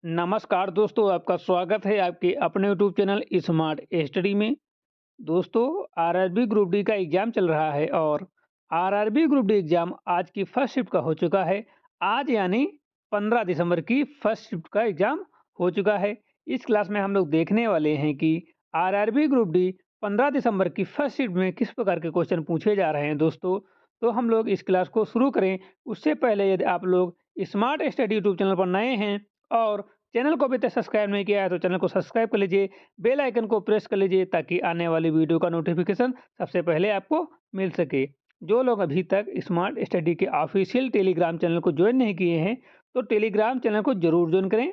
नमस्कार दोस्तों, आपका स्वागत है आपके अपने यूट्यूब चैनल स्मार्ट स्टडी में। दोस्तों, आरआरबी ग्रुप डी का एग्ज़ाम चल रहा है और आरआरबी ग्रुप डी एग्ज़ाम आज की फर्स्ट शिफ्ट का हो चुका है। आज यानी 15 दिसंबर की फर्स्ट शिफ्ट का एग्ज़ाम हो चुका है। इस क्लास में हम लोग देखने वाले हैं कि आरआरबी ग्रुप डी 15 दिसंबर की फर्स्ट शिफ्ट में किस प्रकार के क्वेश्चन पूछे जा रहे हैं दोस्तों। तो हम लोग इस क्लास को शुरू करें उससे पहले यदि आप लोग स्मार्ट स्टडी यूट्यूब चैनल पर नए हैं और चैनल को अभी तक सब्सक्राइब नहीं किया है तो चैनल को सब्सक्राइब कर लीजिए, बेल आइकन को प्रेस कर लीजिए ताकि आने वाली वीडियो का नोटिफिकेशन सबसे पहले आपको मिल सके। जो लोग अभी तक स्मार्ट स्टडी के ऑफिशियल टेलीग्राम चैनल को ज्वाइन नहीं किए हैं तो टेलीग्राम चैनल को जरूर ज्वाइन करें।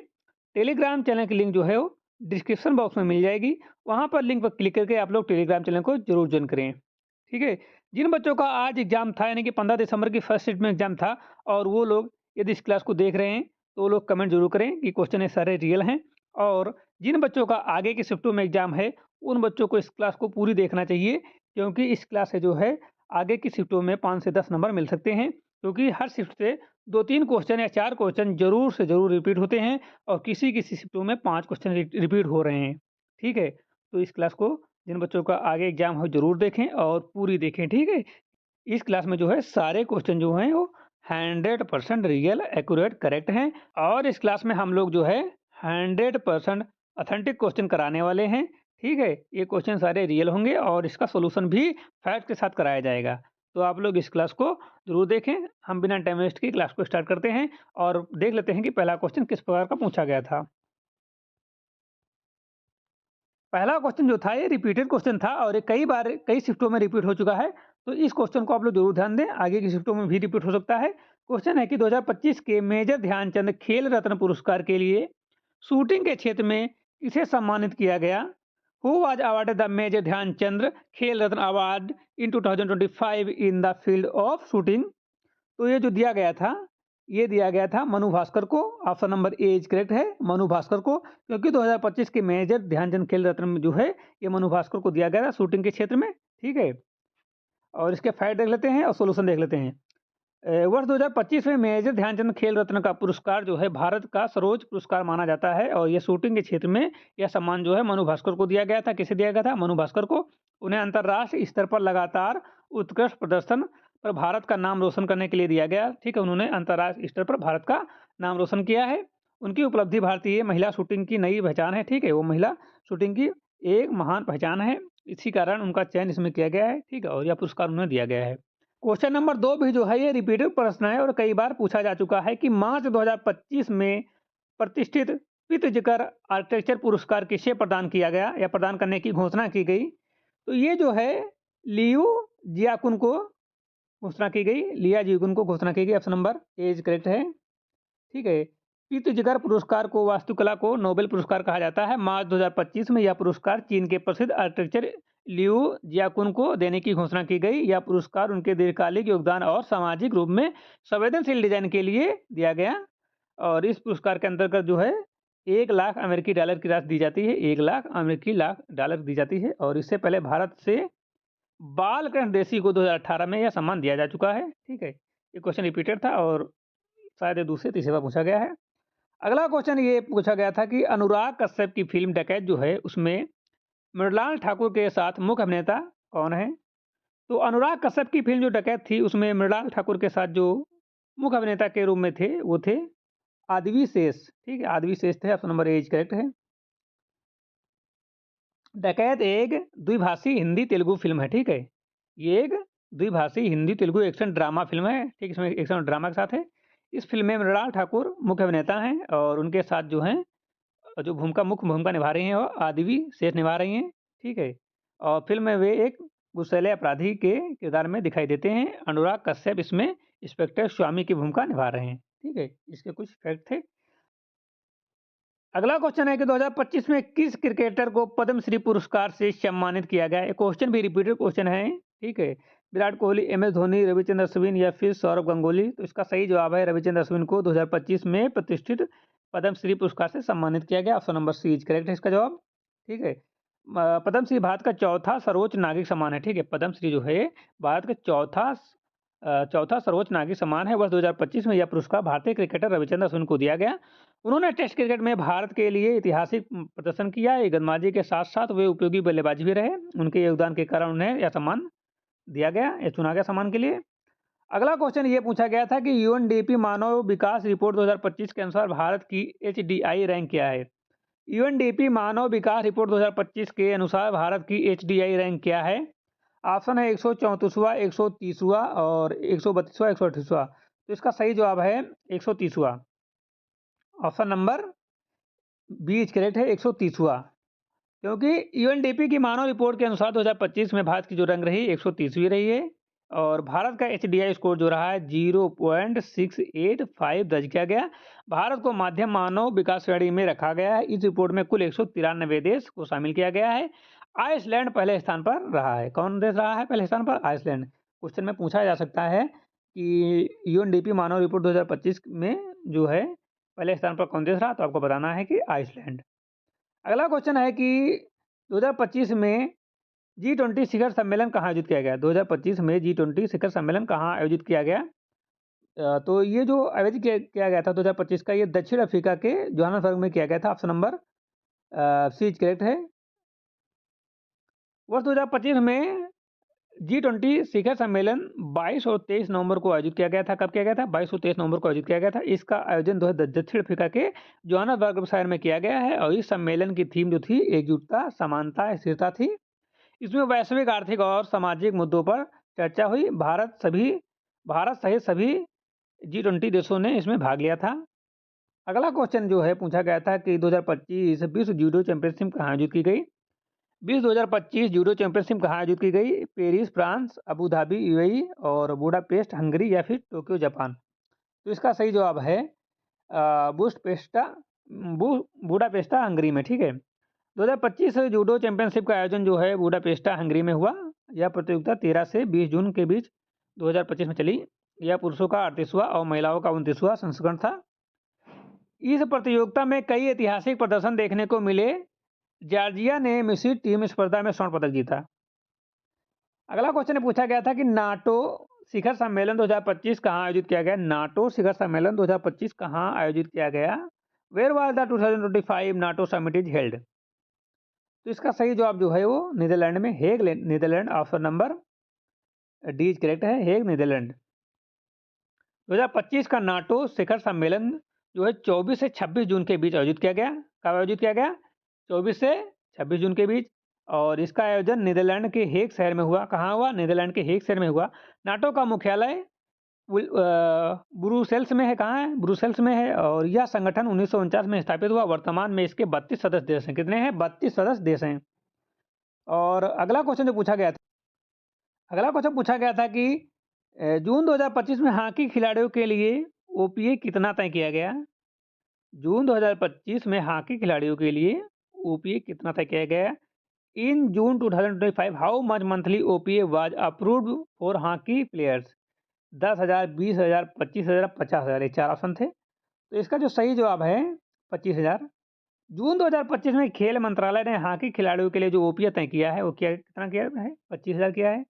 टेलीग्राम चैनल की लिंक जो है वो डिस्क्रिप्शन बॉक्स में मिल जाएगी। वहाँ पर लिंक पर क्लिक करके आप लोग टेलीग्राम चैनल को जरूर ज्वाइन करें। ठीक है। जिन बच्चों का आज एग्जाम था यानी कि 15 दिसंबर की फर्स्ट शिफ्ट में एग्जाम था और वो लोग यदि इस क्लास को देख रहे हैं तो वो लोग कमेंट जरूर करें कि क्वेश्चन ये सारे रियल हैं। और जिन बच्चों का आगे की शिफ्टों में एग्जाम है उन बच्चों को इस क्लास को पूरी देखना चाहिए, क्योंकि इस क्लास से जो है आगे की शिफ्टों में 5 से 10 नंबर मिल सकते हैं, क्योंकि हर शिफ्ट से 2-3 क्वेश्चन या 4 क्वेश्चन जरूर से जरूर रिपीट होते हैं और किसी किसी शिफ्टों में 5 क्वेश्चन रिपीट हो रहे हैं। ठीक है। तो इस क्लास को जिन बच्चों का आगे एग्जाम हो जरूर देखें और पूरी देखें। ठीक है। इस क्लास में जो है सारे क्वेश्चन जो हैं वो 100% रियल एक्यूरेट करेक्ट हैं और इस क्लास में हम लोग जो है 100% ऑथेंटिक क्वेश्चन कराने वाले हैं। ठीक है। ये क्वेश्चन सारे रियल होंगे और इसका सॉल्यूशन भी फैक्ट के साथ कराया जाएगा। तो आप लोग इस क्लास को जरूर देखें। हम बिना टाइम वेस्ट के क्लास को स्टार्ट करते हैं और देख लेते हैं कि पहला क्वेश्चन किस प्रकार का पूछा गया था। पहला क्वेश्चन जो था ये रिपीटेड क्वेश्चन था और ये कई बार कई शिफ्टों में रिपीट हो चुका है। तो इस क्वेश्चन को आप लोग जरूर ध्यान दें, आगे की शिफ्टों में भी रिपीट हो सकता है। क्वेश्चन है कि 2025 के मेजर ध्यानचंद खेल रत्न पुरस्कार के लिए शूटिंग के क्षेत्र में किसे सम्मानित किया गया। Who was awarded the major Dhyan Chand Khel Ratna award in 2025 in the field of shooting. तो ये जो दिया गया था, ये दिया गया था मनु भास्कर को। Option number A is correct है, मनु भास्कर को, क्योंकि 2025 के मेजर ध्यानचंद खेल रत्न में जो है ये मनु भास्कर को दिया गया था शूटिंग के क्षेत्र में। ठीक है। और इसके फैक्ट देख लेते हैं और सोल्यूशन देख लेते हैं। वर्ष 2025 में मेजर ध्यानचंद खेल रत्न का पुरस्कार जो है भारत का सर्वोच्च पुरस्कार माना जाता है और ये शूटिंग के क्षेत्र में यह सम्मान जो है मनु भास्कर को दिया गया था। किसे दिया गया था? मनु भास्कर को। उन्हें अंतर्राष्ट्रीय स्तर पर लगातार उत्कृष्ट प्रदर्शन पर भारत का नाम रोशन करने के लिए दिया गया। ठीक है। उन्होंने अंतर्राष्ट्रीय स्तर पर भारत का नाम रोशन किया है। उनकी उपलब्धि भारतीय महिला शूटिंग की नई पहचान है। ठीक है। वो महिला शूटिंग की एक महान पहचान है, इसी कारण उनका चयन इसमें किया गया है। ठीक है। और यह पुरस्कार उन्हें दिया गया है। क्वेश्चन नंबर 2 भी जो है ये रिपीटेड प्रश्न है और कई बार पूछा जा चुका है कि मार्च 2025 में प्रतिष्ठित पित्जकर आर्किटेक्चर पुरस्कार किसे प्रदान किया गया या प्रदान करने की घोषणा की गई। तो ये जो है लियू जियाकुन को घोषणा की गई, लिया जियाकुन को घोषणा की गई। Option number A is correct है। ठीक है। पित्जकर पुरस्कार को वास्तुकला को नोबेल पुरस्कार कहा जाता है। मार्च 2025 में यह पुरस्कार चीन के प्रसिद्ध आर्किटेक्चर लियू जियाकुन को देने की घोषणा की गई। यह पुरस्कार उनके दीर्घकालिक योगदान और सामाजिक रूप में संवेदनशील डिजाइन के लिए दिया गया और इस पुरस्कार के अंतर्गत जो है 1 लाख अमेरिकी डॉलर की राशि दी जाती है। 1 लाख अमेरिकी डॉलर दी जाती है और इससे पहले भारत से बालकृष्ण देसी को 2018 में यह सम्मान दिया जा चुका है। ठीक है। ये क्वेश्चन रिपीटेड था और शायद ये दूसरे तीसरे बार पूछा गया है। अगला क्वेश्चन ये पूछा गया था कि अनुराग कश्यप की फिल्म डकैत जो है उसमें मृणाल ठाकुर के साथ मुख्य अभिनेता कौन है। तो अनुराग कश्यप की फिल्म जो डकैत थी उसमें मृणाल ठाकुर के साथ जो मुख्य अभिनेता के रूप में थे वो थे आदवी शेष। ठीक है। आदवी शेष थे। Option number A is correct है। डकैत एक द्विभाषी हिंदी तेलुगु फिल्म है। ठीक है। ये एक द्विभाषी Hindi Telugu action drama film है। ठीक। इसमें एक्शन और ड्रामा के साथ है। इस फिल्म में मृणाल ठाकुर मुख्य अभिनेता हैं और उनके साथ जो हैं जो मुख्य भूमिका निभा रही हैं वो आदिवी शेष निभा रही हैं। ठीक है। और फिल्म में वे एक गुस्सैले अपराधी के किरदार में दिखाई देते हैं। अनुराग कश्यप इसमें इंस्पेक्टर स्वामी की भूमिका निभा रहे हैं। ठीक है। इसके कुछ फैक्ट थे। अगला क्वेश्चन है कि 2025 में किस क्रिकेटर को पद्मश्री पुरस्कार से सम्मानित किया गया। ये क्वेश्चन भी रिपीटेड क्वेश्चन है। ठीक है। विराट कोहली, एम एस धोनी, रविचंद्र अश्विन या फिर सौरव गांगुली। तो इसका सही जवाब है रविचंद्र अश्विन को 2025 में प्रतिष्ठित पद्मश्री पुरस्कार से सम्मानित किया गया। Option number C is correct है इसका जवाब। ठीक है। पद्मश्री भारत का चौथा सर्वोच्च नागरिक सम्मान है। ठीक है। पद्मश्री जो है भारत का चौथा चौथा सर्वोच्च नागरिक सम्मान है। वर्ष 2025 में यह पुरस्कार भारतीय क्रिकेटर रविचंद्र अश्विन को दिया गया। उन्होंने टेस्ट क्रिकेट में भारत के लिए ऐतिहासिक प्रदर्शन किया। ये गेंदबाजी के साथ-साथ वे उपयोगी बल्लेबाज भी रहे। उनके योगदान के कारण उन्हें यह सम्मान दिया गया, ये चुना गया सम्मान के लिए। अगला क्वेश्चन ये पूछा गया था कि यूएनडीपी मानव विकास रिपोर्ट 2025 के अनुसार भारत की एचडीआई रैंक क्या है? यूएनडीपी मानव विकास रिपोर्ट 2025 के अनुसार भारत की एचडीआई रैंक क्या है? ऑप्शन है 134वां, 130वां और 132वां, 128वां। तो इसका सही जवाब है 130वां। Option number B is correct है, 130वां। क्योंकि यूएनडीपी की मानव रिपोर्ट के अनुसार 2025 में भारत की जो रैंक रही 130वीं रही है और भारत का एचडीआई स्कोर जो रहा है 0.685 दर्ज किया गया। भारत को मध्यम मानव विकास श्रेणी में रखा गया है। इस रिपोर्ट में कुल 193 देश को शामिल किया गया है। आइसलैंड पहले स्थान पर रहा है। कौन देश रहा है पहले स्थान पर? आइसलैंड। क्वेश्चन में पूछा जा सकता है कि यूएनडीपी मानव रिपोर्ट 2025 में जो है पहले स्थान पर कौन देश रहा, तो आपको बताना है कि आइसलैंड। अगला क्वेश्चन है कि 2025 में G20 शिखर सम्मेलन कहाँ आयोजित किया गया? 2025 में G20 शिखर सम्मेलन कहाँ आयोजित किया गया? तो ये जो आयोजित किया गया था 2025 का, ये दक्षिण अफ्रीका के जोहान्सबर्ग में किया गया था। Option number C is correct है। वर्ष 2025 में G20 शिखर सम्मेलन 22 और 23 नवंबर को आयोजित किया गया था। कब किया गया था? 22 और 23 नवंबर को आयोजित किया गया था। इसका आयोजन दक्षिण अफ्रीका के जोहान्सबर्ग शहर में किया गया है और इस सम्मेलन की थीम जो थी एकजुटता, समानता, स्थिरता थी। इसमें वैश्विक आर्थिक और सामाजिक मुद्दों पर चर्चा हुई। भारत सहित सभी G20 देशों ने इसमें भाग लिया था। अगला क्वेश्चन जो है पूछा गया था कि 2025 विश्व जूडो चैंपियनशिप कहाँ आयोजित की गई? 2025 जूडो चैंपियनशिप कहाँ आयोजित की गई? Paris France, Abu Dhabi UAE और बुडापेस्ट हंगरी या फिर टोक्यो जापान। तो इसका सही जवाब है बुडापेस्टा हंगरी में। ठीक है। 2025 जूडो चैंपियनशिप का आयोजन जो है बुडापेस्टा हंगरी में हुआ। यह प्रतियोगिता 13 से 20 जून के बीच 2025 में चली। यह पुरुषों का 38वां और महिलाओं का 29वां संस्करण था। इस प्रतियोगिता में कई ऐतिहासिक प्रदर्शन देखने को मिले। जॉर्जिया ने मिश्रित टीम स्पर्धा में स्वर्ण पदक जीता। अगला क्वेश्चन पूछा गया था कि नाटो शिखर सम्मेलन 2025 कहाँ आयोजित किया गया? नाटो शिखर सम्मेलन 2025 कहाँ आयोजित किया गया? Where was the 2025 NATO summit is held? तो इसका सही जवाब जो है वो नीदरलैंड में, Hague Netherlands. Option number D is correct है, हेग नीदरलैंड। 2025 का नाटो शिखर सम्मेलन जो है 24 से 26 जून के बीच आयोजित किया गया। कब आयोजित किया गया? 24 से 26 जून के बीच। और इसका आयोजन नीदरलैंड के हेग शहर में हुआ। कहाँ हुआ? नीदरलैंड के हेग शहर में हुआ। नाटो का मुख्यालय ब्रुसेल्स में है। कहाँ है? ब्रुसेल्स में है। और यह संगठन 1949 में स्थापित हुआ। वर्तमान में इसके 32 सदस्य देश हैं। कितने हैं? 32 सदस्य देश हैं। और अगला क्वेश्चन जो पूछा गया था कि जून 2025 में हॉकी खिलाड़ियों के लिए ओपीए कितना तय किया गया? जून 2025 में हॉकी खिलाड़ियों के लिए ओपीए कितना तय किया गया? इन जून 2025 how much monthly OPA was approved for hockey players? 10,000, 20,000, 25,000, 50,000, ये 4 ऑप्शन थे। तो इसका जो सही जवाब है 25,000। जून 2025 में खेल मंत्रालय ने हॉकी खिलाड़ियों के लिए जो ओपीए तय किया है वो कितना किया है? 25,000 किया है।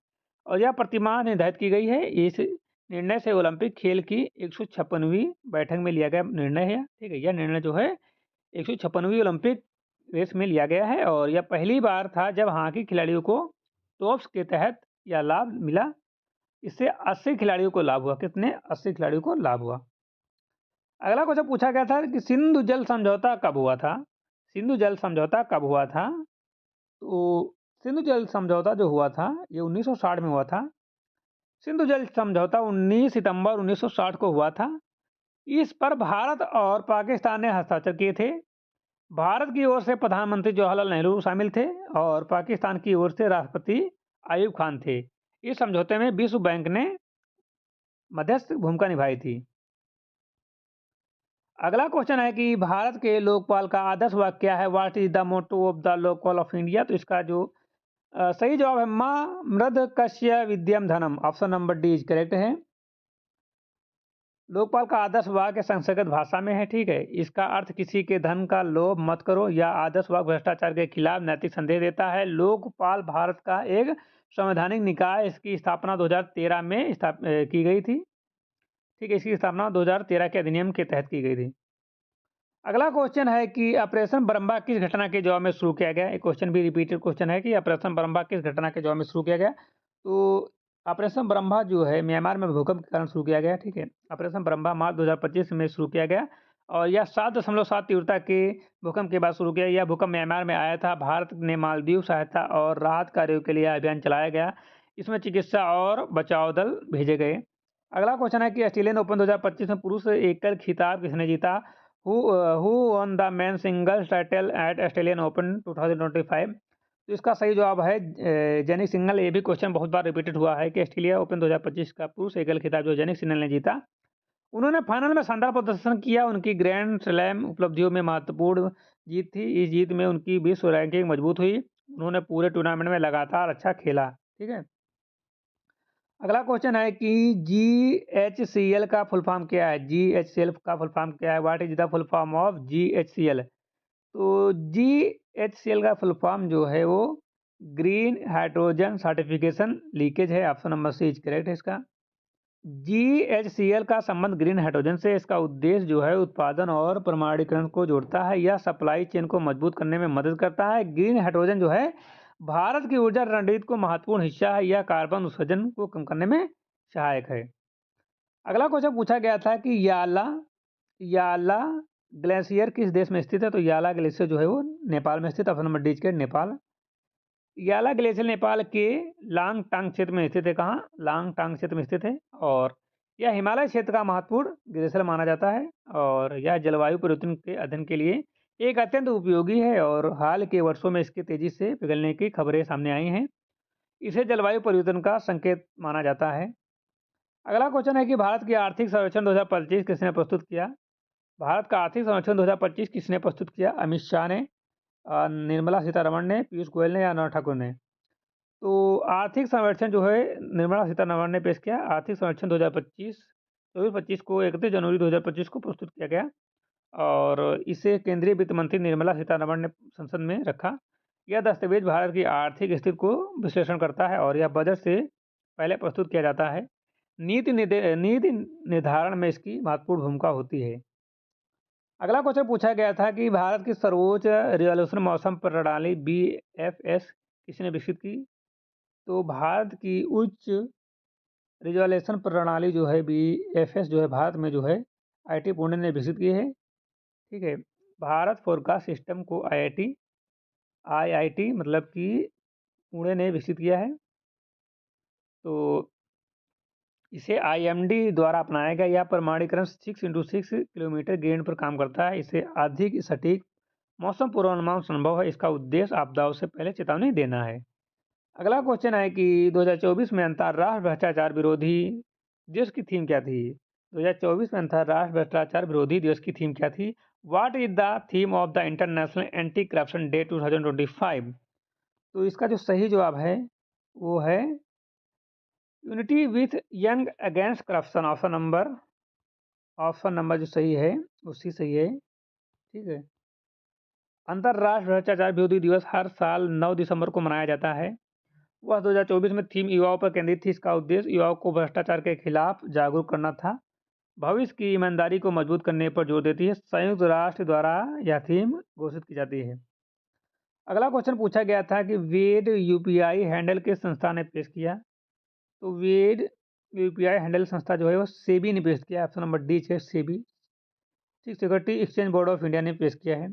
और यह प्रतिमाह निर्धारित की गई है। इस निर्णय से ओलंपिक खेल की 156वीं बैठक में लिया गया निर्णय है। ठीक है। यह निर्णय जो है 156वीं ओलंपिक रेस में लिया गया है और यह पहली बार था जब हॉकी खिलाड़ियों को टॉप्स के तहत यह लाभ मिला। इससे 80 खिलाड़ियों को लाभ हुआ। कितने? 80 खिलाड़ियों को लाभ हुआ। अगला क्वेश्चन पूछा गया था कि सिंधु जल समझौता कब हुआ था? सिंधु जल समझौता कब हुआ था? तो सिंधु जल समझौता जो हुआ था ये 1960 में हुआ था। सिंधु जल समझौता 19 सितंबर 1960 को हुआ था। इस पर भारत और पाकिस्तान ने हस्ताक्षर किए थे। भारत की ओर से प्रधानमंत्री जवाहरलाल नेहरू शामिल थे और पाकिस्तान की ओर से राष्ट्रपति आयूब खान थे। इस समझौते में विश्व बैंक ने मध्यस्थ भूमिका निभाई थी। अगला क्वेश्चन है कि भारत के लोकपाल का आदर्श वाक्य क्या है? What is the motto of the Lokpal of India? तो इसका जो सही जवाब है मां मृद कस्य विद्यम धनम। Option number D is correct है। लोकपाल का आदर्श वाक्य संस्कृत भाषा में है, ठीक है। इसका अर्थ किसी के धन का लोभ मत करो या आदर्श वाक्य भ्रष्टाचार के खिलाफ नैतिक संदेश देता है। लोकपाल भारत का एक संवैधानिक निकाय, इसकी स्थापना 2013 में की गई थी, ठीक है। इसकी स्थापना 2013 के अधिनियम के तहत की गई थी। अगला क्वेश्चन है कि ऑपरेशन बरम्बा किस घटना के जवाब में शुरू किया गया। एक क्वेश्चन भी रिपीटेड क्वेश्चन है कि ऑपरेशन बरम्बा किस घटना के जवाब में शुरू किया गया। तो ऑपरेशन बरम्बा जो है म्यांमार में भूकंप के कारण शुरू किया गया, ठीक है। ऑपरेशन बरम्बा मार्च 2025 में शुरू किया गया और यह 7.7 तीव्रता के भूकंप के बाद शुरू किया। यह भूकंप म्यांमार में आया था। भारत ने मालदीव सहायता और राहत कार्यों के लिए अभियान चलाया गया। इसमें चिकित्सा और बचाव दल भेजे गए। अगला क्वेश्चन है कि ऑस्ट्रेलियन ओपन 2025 में पुरुष एकल खिताब किसने जीता। Who one the man singles title at Australian open 2025। तो इसका सही जवाब है जेनिक सिंगल। ये भी क्वेश्चन बहुत बार रिपीटेड हुआ है कि ऑस्ट्रेलिया ओपन 2025 का पुरुष एकल खिताब जो जेनिक सिंगल ने जीता। उन्होंने फाइनल में शानदार प्रदर्शन किया। उनकी ग्रैंड स्लैम उपलब्धियों में महत्वपूर्ण जीत थी। इस जीत में उनकी विश्व रैंकिंग मजबूत हुई। उन्होंने पूरे टूर्नामेंट में लगातार अच्छा खेला, ठीक है। अगला क्वेश्चन है कि GHCL का फुल फॉर्म क्या है। GHCL का फुल फॉर्म क्या है। What is the full form of GHCL। तो GHCL का फुल फॉर्म जो है वो ग्रीन हाइड्रोजन सर्टिफिकेशन लीकेज है। Option number C is correct है इसका। GHCL का संबंध ग्रीन हाइड्रोजन से। इसका उद्देश्य जो है उत्पादन और प्रमाणीकरण को जोड़ता है। यह सप्लाई चेन को मजबूत करने में मदद करता है। ग्रीन हाइड्रोजन जो है भारत की ऊर्जा रणनीति को महत्वपूर्ण हिस्सा है। यह कार्बन उत्सर्जन को कम करने में सहायक है। अगला क्वेश्चन पूछा गया था कि याला याला ग्लेशियर किस देश में स्थित है। तो याला ग्लेशियर जो है वो नेपाल में स्थित। ऑप्शन नंबर डी के नेपाल। याला ग्लेशियर नेपाल के लांगटांग क्षेत्र में स्थित है। कहाँ? लांगटांग क्षेत्र में स्थित है और यह हिमालय क्षेत्र का महत्वपूर्ण ग्लेशियर माना जाता है और यह जलवायु परिवर्तन के अध्ययन के लिए एक अत्यंत उपयोगी है और हाल के वर्षों में इसके तेजी से पिघलने की खबरें सामने आई हैं। इसे जलवायु परिवर्तन का संकेत माना जाता है। अगला क्वेश्चन है कि भारत की आर्थिक सर्वेक्षण 2025 किसने प्रस्तुत किया। भारत का आर्थिक सर्वेक्षण 2025 किसने प्रस्तुत किया। अमित शाह ने, निर्मला सीतारमण ने, पीयूष गोयल ने या अनुराग ठाकुर ने। तो आर्थिक सर्वेक्षण जो है निर्मला सीतारमण ने पेश किया। आर्थिक सर्वेक्षण 2025 को 31 जनवरी 2025 को प्रस्तुत किया गया और इसे केंद्रीय वित्त मंत्री निर्मला सीतारमण ने संसद में रखा। यह दस्तावेज भारत की आर्थिक स्थिति को विश्लेषण करता है और यह बजट से पहले प्रस्तुत किया जाता है। नीति निर्धारण में इसकी महत्वपूर्ण भूमिका होती है। अगला क्वेश्चन पूछा गया था कि भारत की सर्वोच्च रिजोल्यूशन मौसम प्रणाली BFS किसने विकसित की। तो भारत की उच्च रिजोल्यूशन प्रणाली जो है BFS जो है भारत में जो है IIT पुणे ने विकसित की है, ठीक है। भारत फोरकास्ट सिस्टम को IIT मतलब कि पुणे ने विकसित किया है। तो इसे IMD द्वारा अपनाया गया। यह प्रमाणीकरण 6x6 किलोमीटर गेंद पर काम करता है। इसे अधिक सटीक मौसम पूर्वानुमान संभव है। इसका उद्देश्य आपदाओं से पहले चेतावनी देना है। अगला क्वेश्चन है कि 2024 में अंतर्राष्ट्रीय भ्रष्टाचार विरोधी दिवस की थीम क्या थी। 2024 में अंतर्राष्ट्रीय भ्रष्टाचार विरोधी दिवस की थीम क्या थी। What is the theme of the international anti corruption day 2025। तो इसका जो सही जवाब है वो है unity with young against corruption. Option number जो सही है उसी सही है, ठीक है। अंतर्राष्ट्रीय भ्रष्टाचार विरोधी दिवस हर साल 9 दिसंबर को मनाया जाता है। वह 2024 में थीम युवाओं पर केंद्रित थी। इसका उद्देश्य युवाओं को भ्रष्टाचार के खिलाफ जागरूक करना था। भविष्य की ईमानदारी को मजबूत करने पर जोर देती है। संयुक्त राष्ट्र द्वारा यह थीम घोषित की जाती है। अगला क्वेश्चन पूछा गया था कि वेड UPI हैंडल किस संस्था ने पेश किया। तो वेड UPI हैंडल संस्था जो है वो सेबी ने पेश किया। ऑप्शन नंबर डी है SEBI, security exchange board of India ने पेश किया है।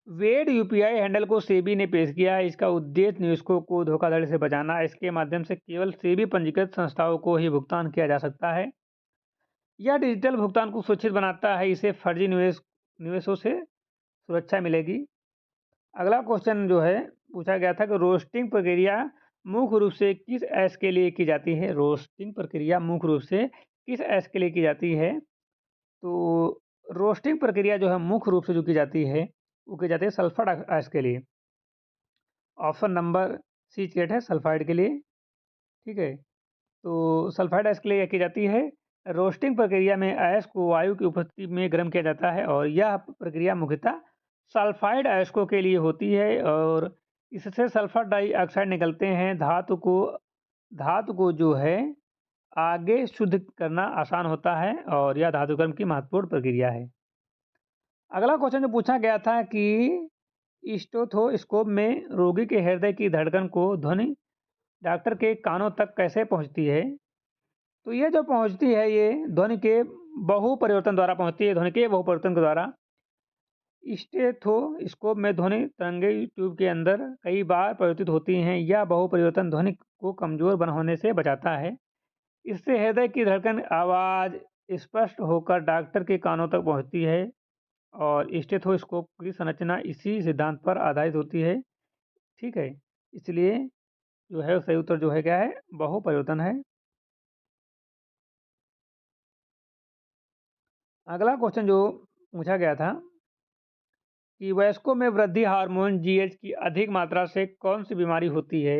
वेड UPI हैंडल को सेबी ने पेश किया है। इसका उद्देश्य निवेशकों को धोखाधड़ी से बचाना। इसके माध्यम से केवल सेबी पंजीकृत संस्थाओं को ही भुगतान किया जा सकता है। यह डिजिटल भुगतान को सुरक्षित बनाता है। इसे फर्जी निवेशों से सुरक्षा मिलेगी। अगला क्वेश्चन जो है पूछा गया था कि रोस्टिंग प्रक्रिया मुख्य रूप से किस ऐश के लिए की जाती है। रोस्टिंग प्रक्रिया मुख्य रूप से किस ऐश के लिए की जाती है। तो रोस्टिंग प्रक्रिया जो है मुख्य रूप से जो की जाती है वो की जाती है सल्फर ऐश के लिए। ऑप्शन नंबर सी करेक्ट है, सल्फाइड के लिए, ठीक है। तो सल्फाइड ऐश के लिए की जाती है रोस्टिंग प्रक्रिया में अयस्क को वायु की उपस्थिति में गर्म किया जाता है और यह प्रक्रिया मुख्यतः सल्फाइड अयस्कों के लिए होती है और इससे सल्फर डाइऑक्साइड निकलते हैं। धातु को जो है आगे शुद्ध करना आसान होता है और यह धातुकर्म की महत्वपूर्ण प्रक्रिया है। अगला क्वेश्चन जो पूछा गया था कि स्टेथोस्कोप में रोगी के हृदय की धड़कन को ध्वनि डॉक्टर के कानों तक कैसे पहुंचती है। तो ये जो पहुंचती है ये ध्वनि के बहु परिवर्तन द्वारा पहुंचती है। ध्वनि के बहु परिवर्तन के द्वारा स्टेथोस्कोप में ध्वनि तरंगें ट्यूब के अंदर कई बार परिवर्तित होती हैं। यह बहु परिवर्तन ध्वनि को कमजोर होने से बचाता है। इससे हृदय की धड़कन आवाज़ स्पष्ट होकर डॉक्टर के कानों तक पहुंचती है और स्टेथोस्कोप की संरचना इसी सिद्धांत पर आधारित होती है। ठीक है, इसलिए जो है सही उत्तर जो है क्या है, बहु परिवर्तन है। अगला क्वेश्चन जो पूछा गया था कि वयस्कों में वृद्धि हार्मोन जीएच की अधिक मात्रा से कौन सी बीमारी होती है।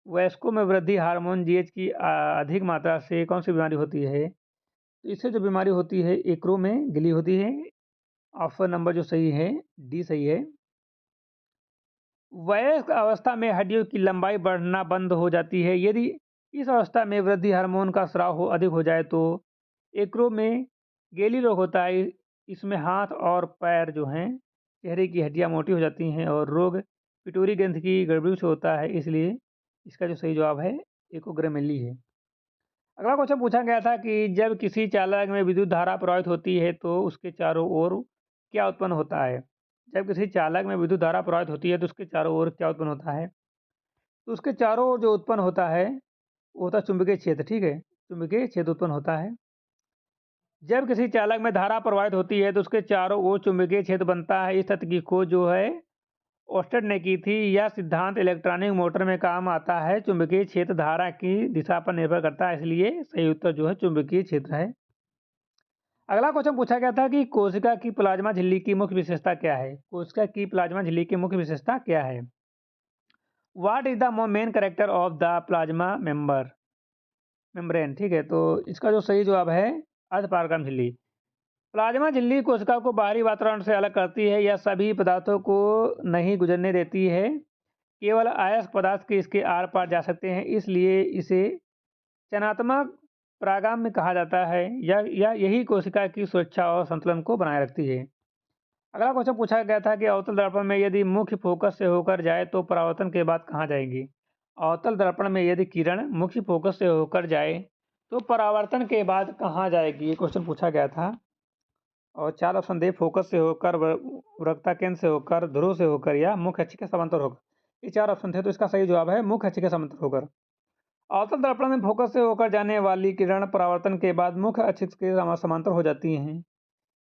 वयस्कों में वृद्धि हार्मोन जीएच की अधिक मात्रा से कौन सी बीमारी होती है। तो इससे जो बीमारी होती है एकरो में गिली होती है। ऑप्शन नंबर जो सही है डी सही है। वयस्क अवस्था में हड्डियों की लंबाई बढ़ना बंद हो जाती है। यदि इस अवस्था में वृद्धि हार्मोन का स्राव अधिक हो जाए तो एकरो में गेली रोग होता है। इसमें हाथ और पैर जो हैं चेहरे की हड्डियां मोटी हो जाती हैं और रोग पिट्यूटरी ग्रंथि की गड़बड़ी से होता है। इसलिए इसका जो सही जवाब है एकोग्रेमेली है। अगला क्वेश्चन पूछा गया था कि जब किसी चालक में विद्युत धारा प्रवाहित होती है तो उसके चारों ओर क्या उत्पन्न होता है। जब किसी चालक में विद्युत धारा प्रवाहित होती है तो उसके चारों ओर क्या उत्पन्न होता है। तो उसके चारों ओर जो उत्पन्न होता है वो होता है चुंबकीय क्षेत्र। ठीक है, चुंबकीय क्षेत्र उत्पन्न होता है। जब किसी चालक में धारा प्रवाहित होती है तो उसके चारों ओर चुंबकीय क्षेत्र बनता है। इस तथ्य की खोज जो है ओस्टेड ने की थी। यह सिद्धांत इलेक्ट्रॉनिक मोटर में काम आता है। चुंबकीय क्षेत्र धारा की दिशा पर निर्भर करता है, इसलिए सही उत्तर जो है चुंबकीय क्षेत्र है। अगला क्वेश्चन पूछा गया था कि कोशिका की प्लाज्मा झिल्ली की मुख्य विशेषता क्या है। कोशिका की प्लाज्मा झिल्ली की मुख्य विशेषता क्या है। What is the main character of the plasma membrane. ठीक है, तो इसका जो सही जवाब है अर्धपारगम झिल्ली। प्लाज्मा झिल्ली कोशिका को बाहरी वातावरण से अलग करती है। यह सभी पदार्थों को नहीं गुजरने देती है। केवल अयस्क पदार्थ के इसके आर पार जा सकते हैं, इसलिए इसे चयनात्मक परागम कहा जाता है। यही कोशिका की सुरक्षा और संतुलन को बनाए रखती है। अगला क्वेश्चन पूछा गया था कि अवतल दर्पण में यदि मुख्य फोकस से होकर जाए तो परावर्तन के बाद कहाँ जाएगी। अवतल दर्पण में यदि किरण मुख्य फोकस से होकर जाए तो परावर्तन के बाद कहाँ जाएगी, ये क्वेश्चन पूछा गया था। और 4 ऑप्शन दे, फोकस से होकर, वक्रता केंद्र से होकर, ध्रुव से होकर या मुख्य अक्ष के समांतर होकर। ये 4 ऑप्शन थे, तो इसका सही जवाब है मुख्य अक्ष के समांतर होकर। अवतल दर्पण में फोकस से होकर जाने वाली किरण परावर्तन के बाद मुख्य अक्ष के समांतर हो जाती हैं।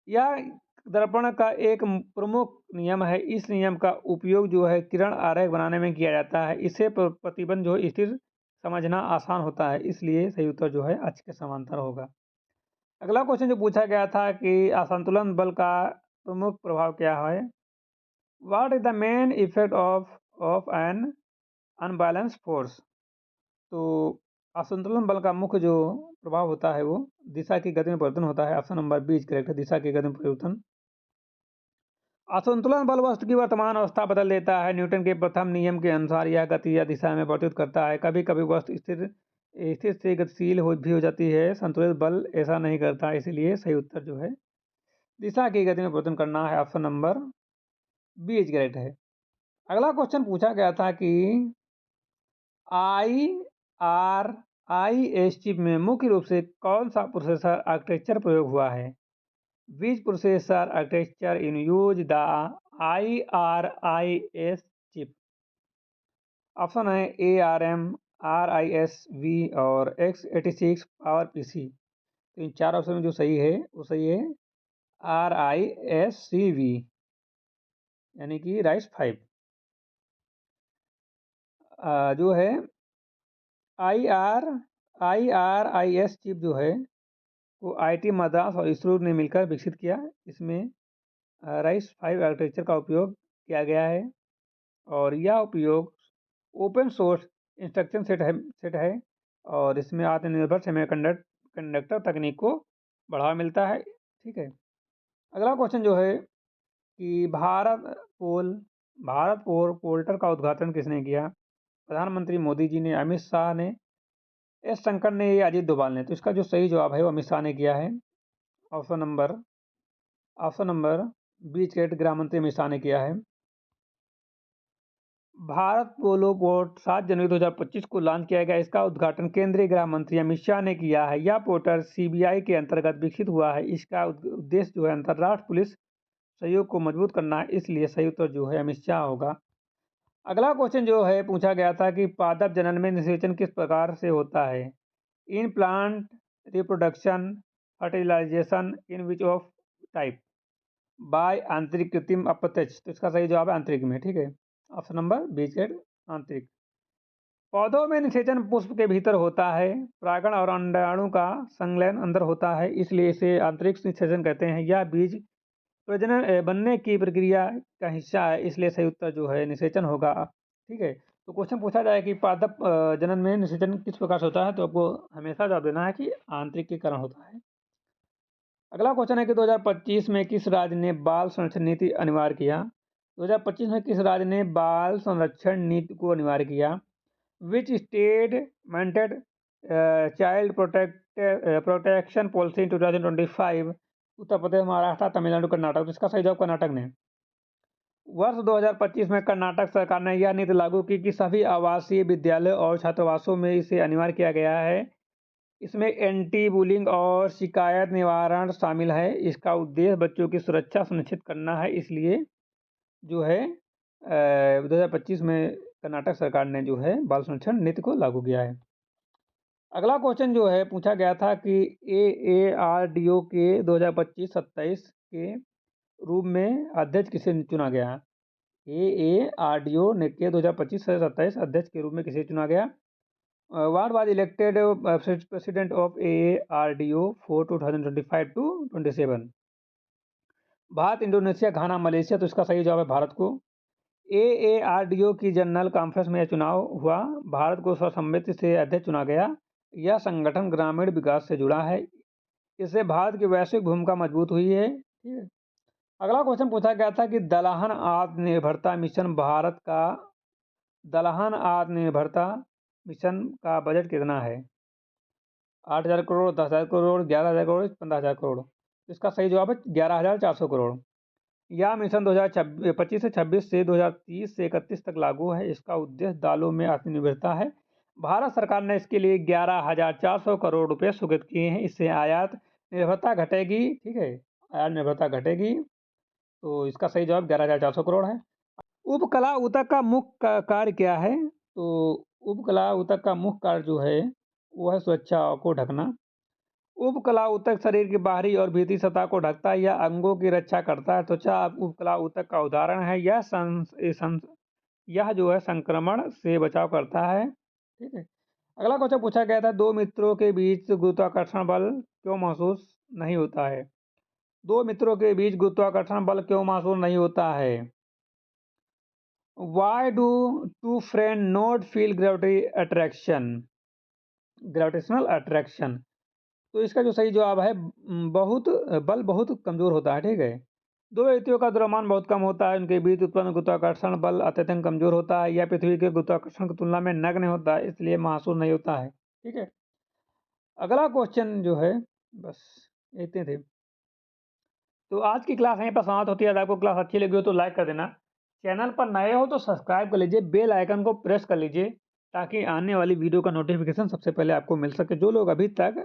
यह दर्पण का एक प्रमुख नियम है। इस नियम का उपयोग जो है किरण आरेख बनाने में किया जाता है। इससे प्रतिबंध जो स्थिर समझना आसान होता है, इसलिए सही उत्तर जो है अक्ष के समांतर होगा। अगला क्वेश्चन जो पूछा गया था कि असंतुलन बल का प्रमुख प्रभाव क्या है। What is the main effect of an unbalance force. तो असंतुलन बल का मुख्य जो प्रभाव होता है वो दिशा की गति में परिवर्तन होता है। Option number B is correct है, दिशा की गति में परिवर्तन। असंतुलन बल वस्तु की वर्तमान अवस्था बदल देता है। न्यूटन के प्रथम नियम के अनुसार यह गति या दिशा में परिवर्तित करता है। कभी कभी वस्तु स्थिर से गतिशील भी हो जाती है। संतुलित बल ऐसा नहीं करता, इसलिए सही उत्तर जो है दिशा की गति में परिवर्तन करना है। Option number B is correct है। अगला क्वेश्चन पूछा गया था कि IRIS चिप में मुख्य रूप से कौन सा प्रोसेसर आर्किटेक्चर प्रयोग हुआ है। Which processor architecture in use the IRIS chip. Option है ARM, RISC और x86 पावर PC। तो इन 4 ऑप्शन में जो सही है वो सही है RISC-V, यानी कि राइस 5 जो है IRIS चिप जो है वो IIT मद्रास और इसरो ने मिलकर विकसित किया। इसमें राइस 5 आर्किटेक्चर का उपयोग किया गया है और यह उपयोग ओपन सोर्स इंस्ट्रक्शन सेट है और इसमें आत्मनिर्भर कंडक्टर तकनीक को बढ़ावा मिलता है। ठीक है, अगला क्वेश्चन जो है कि भारत पोर्टल का उद्घाटन किसने किया? प्रधानमंत्री मोदी जी ने, अमित शाह ने, एस शंकर ने या अजीत डोभाल ने? तो इसका जो सही जवाब है वो अमित शाह ने किया है। ऑप्शन नंबर बी, स्टेट गृह मंत्री अमित शाह ने किया है। भारत पोलो पोर्ट 7 जनवरी 2025 को लॉन्च किया गया। इसका उद्घाटन केंद्रीय गृह मंत्री अमित शाह ने किया है। यह पोर्टल सीबीआई के अंतर्गत विकसित हुआ है। इसका उद्देश्य जो है अंतर्राष्ट्रीय पुलिस सहयोग को मजबूत करना है, इसलिए सही उत्तर जो है अमित शाह होगा। अगला क्वेश्चन जो है पूछा गया था कि पादप जनन में निषेचन किस प्रकार से होता है? In plant reproduction, fertilization, in which of type? By आंतरिक, कृत्रिम, अप्रत्यक्ष? तो इसका सही जवाब है आंतरिक में। ठीक है, ऑप्शन नंबर बी आंतरिक। पौधों में निषेचन पुष्प के भीतर होता है। परागण और अंडाणु का संलयन अंदर होता है, इसलिए इसे आंतरिक निषेचन कहते हैं। यह बीज प्रजनन बनने की प्रक्रिया का हिस्सा है, इसलिए सही उत्तर जो है निषेचन होगा। ठीक है, तो क्वेश्चन पूछा जाए कि पादप जनन में निषेचन किस प्रकार से होता है, तो आपको हमेशा जवाब देना है कि आंतरिक के कारण होता है। अगला क्वेश्चन है कि 2025 में किस राज्य ने बाल संरक्षण नीति अनिवार्य किया? 2025 में किस राज्य ने बाल संरक्षण नीति को अनिवार्य किया? Which state mandated child protection policy in 2025? Uttar Pradesh, Maharashtra, Tamil Nadu, Karnataka? तो इसका सही जवाब कर्नाटक ने। वर्ष 2025 में कर्नाटक सरकार ने यह नीति लागू की कि सभी आवासीय विद्यालय और छात्रावासों में इसे अनिवार्य किया गया है। इसमें एंटी बुलिंग और शिकायत निवारण शामिल है। इसका उद्देश्य बच्चों की सुरक्षा सुनिश्चित करना है, इसलिए जो है 2025 में कर्नाटक सरकार ने जो है बाल संरक्षण नीति को लागू किया है। अगला क्वेश्चन जो है पूछा गया था कि AARDO के 2025-27 के रूप में अध्यक्ष किसे चुना गया? AARDO ने के 2025-27 अध्यक्ष के रूप में किसे चुना गया? What was elected president of AARDO for 2025-27? Bharat, Indonesia, Ghana, Malaysia? तो इसका सही जवाब है भारत को। AARDO की जनरल कॉन्फ्रेंस में यह चुनाव हुआ। भारत को सर्वसम्मति से अध्यक्ष चुना गया। यह संगठन ग्रामीण विकास से जुड़ा है। इससे भारत की वैश्विक भूमिका मजबूत हुई है। ठीक है, अगला क्वेश्चन पूछा गया था कि दलहन आत्मनिर्भरता मिशन का बजट कितना है? 8,000 करोड़, 10,000 करोड़, 11,000 करोड़, 15,000 करोड़? इसका सही जवाब है 11,400 करोड़। यह मिशन 2025 से 26 से 2030 से 31 तक लागू है। इसका उद्देश्य दालों में आत्मनिर्भरता है। भारत सरकार ने इसके लिए 11,400 करोड़ रुपए स्वीकृत किए हैं। इससे आयात निर्भरता घटेगी। ठीक है, आयात निर्भरता घटेगी। तो इसका सही जवाब 11,400 करोड़ है। उपकला ऊतक का मुख्य कार्य क्या है? तो उपकला ऊतक का मुख्य कार्य जो है वो है सुरक्षा को ढकना। उपकला ऊतक शरीर की बाहरी और भीतरी सतह को ढकता है या अंगों की रक्षा करता है। त्वचा उपकला ऊतक का उदाहरण है। यह जो है संक्रमण से बचाव करता है। ठीक है, अगला क्वेश्चन पूछा गया था, दो मित्रों के बीच गुरुत्वाकर्षण बल क्यों महसूस नहीं होता है? दो मित्रों के बीच गुरुत्वाकर्षण बल क्यों महसूस नहीं होता है? Why do two friends not feel gravitational attraction? तो इसका जो सही जवाब है बल बहुत कमजोर होता है। ठीक है, दो व्यक्तियों का द्रव्यमान बहुत कम होता है, उनके बीच उत्पन्न गुरुत्वाकर्षण बल अत्यधिक कमजोर होता है। यह पृथ्वी के गुरुत्वाकर्षण की तुलना में नगण्य होता है, इसलिए महसूस नहीं होता है। ठीक है, अगला क्वेश्चन जो है बस इतने थे। तो आज की क्लास यहीं पर समाप्त होती है। अगर आपको क्लास अच्छी लगी हो तो लाइक कर देना। चैनल पर नए हो तो सब्सक्राइब कर लीजिए, बेल आइकन को प्रेस कर लीजिए ताकि आने वाली वीडियो का नोटिफिकेशन सबसे पहले आपको मिल सके। जो लोग अभी तक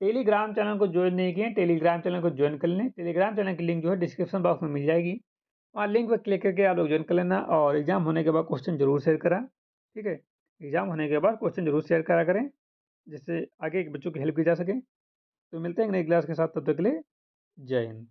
टेलीग्राम चैनल को ज्वाइन नहीं किए, टेलीग्राम चैनल को ज्वाइन कर लें। टेलीग्राम चैनल की लिंक जो है डिस्क्रिप्शन बॉक्स में मिल जाएगी। वहाँ लिंक पर क्लिक करके आप लोग ज्वाइन कर लेना और एग्जाम होने के बाद क्वेश्चन जरूर शेयर करा। ठीक है, एग्जाम होने के बाद क्वेश्चन जरूर शेयर करा करें, जिससे आगे के बच्चों की हेल्प की जा सके। तो मिलते हैं नई क्लास के साथ, तब तक के लिए जय हिंद।